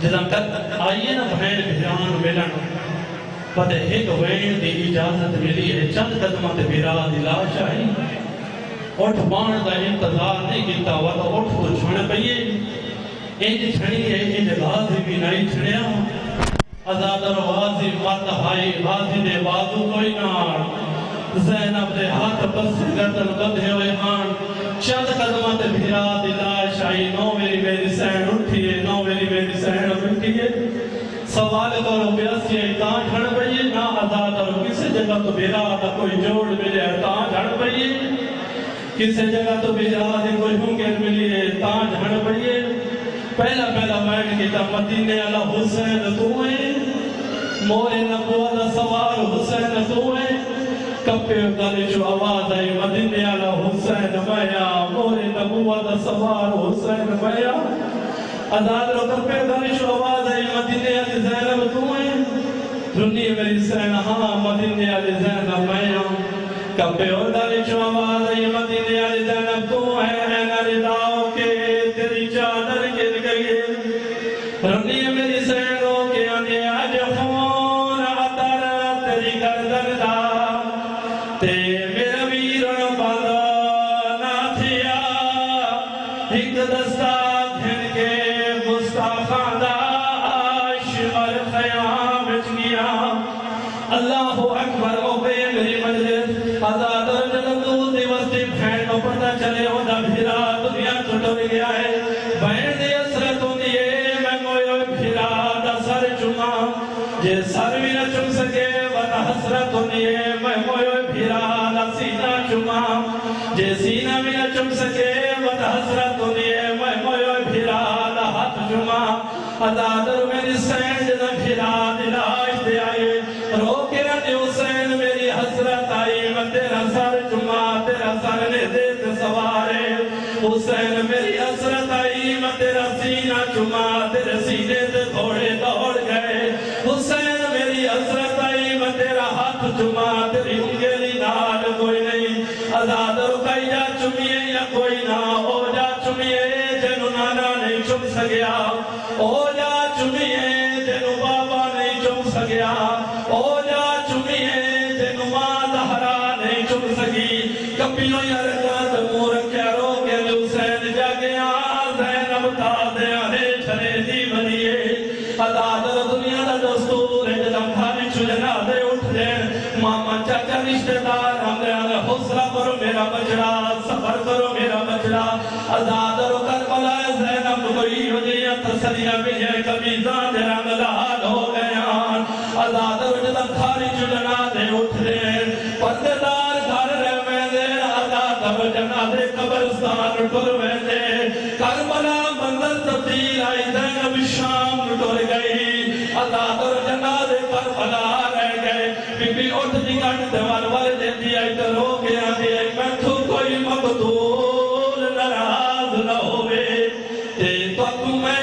جدم تک آئیے نا بہن بھیران ملن پتہ ایک وین دی اجازت ملی ہے چند قدمت بھیرا دی لاش آئی اٹھ بان دا انتظار نہیں کیتا وقت اٹھ تو چھڑ پئیے انج چھڑی ہے انج غازی بھی نہیں چھڑیا ازادر غازی مات ہائی غازی دے بازو کوئی نار زینب دے ہاتھ پس گردن گدھے ہوئے ہان چند قدمت بھیرا دی لاش آئی نو میری سین اٹھیے نو میری سین اٹھیے سوال کرو بیاسی ایتاں جھڑ پئیے نہ آزاد اور کسی جگہ تو بھیرا دا کوئی جوڑ ملے تاں جھڑ پئیے کسی جگہ تو بھیرا دی کوئی ہنگر ملی ہے تاں جھڑ پئیے پہلا وین کی تا مدینے والا حسین تو ہے مورے نبوہ دا سوار حسین تو ہے کپے گلے جو آواز آئی مدینے والا حسین میا مورے نبوہ دا سوار حسین میا آزاد رو کپے گلے جو آواز آئی مدینے والی زینب تو ہے دنی میری سین ہاں مدینے والی زینب میا کپے گلے جو آواز آئی مدینے والی زینب تو ہے اینا رداؤ کے تیری چادر گر گئی رنی میری سینوں کے آنے آج خون عطر تیری گردن دا تے میرا ویرن بالا نہ تھیا ایک دستہ گھن کے مستعفان دا شمر خیام بچ گیا اللہ اکبر او بے میری مجلس آزاد اور جنم دو دیوستی بھین کو پتہ چلے ہو دا بھیرا دنیا چھوڑ گیا ہے بہن دی اثرتوں دیئے میں موئے بھیرا دا سر چما جے سر بھی نہ چم سکے وطا حسرتوں دیئے میں موئے بھیرا دا سینہ چما جے سینہ بھی نہ چم سکے وطا حسرتوں دیئے میں موئے بھیرا دا ہاتھ چما ادادر میری سین جدہ بھیرا دلاش دے آئے روکے رہنے حسین میری حسرت آئی میں تیرا سر چما تیرا سر نے دیت سوارے حسین میری حسرت آئی میں تیرا سینہ چما تیرے سینے سے تھوڑے دوڑ گئے حسین میری حسرت آئی میں تیرا ہاتھ چما تیری انگلی نال کوئی نہیں آزاد رکائی جا چمیے یا کوئی نہ ہو جا چمیے جنو نانا نہیں چم سکیا ہو جا چمیے جنو بابا نہیں چم سکیا ہو جا چمیے جنو ماں دہرا نہیں چم سکی کپینوں یا رکھات مورک کیا رو کے حسین جا گیا زینب تا دے آنے چھنے دی بنیے ادادر دنیا دا دستور ہے جدم کھانی چھجنا دے اٹھ دے ماما چاچا رشتہ دار ہم دے آنے حسرہ کرو میرا بچڑا سفر کرو میرا بچڑا ادادر کربلا زینب کوئی ہو جیا تسلیہ بھی ہے کبھی زان دے رنگ لحال ہو گیا ادادر جدم کھانی چھجنا دے اٹھ دے پردار گھر رہ میں دے ادادر جنا دے قبرستان ٹر میں دے کربلا منظر تبدیل آئی زینب شام ٹر گئی ادادر جنا دے کربلا رہ گئے بی بی اٹھ دی گھٹ دیوال والے دے دی آئی تو رو گیا دی آئی میں تو کوئی مقتول ناراض نہ ہوئے تے تو میں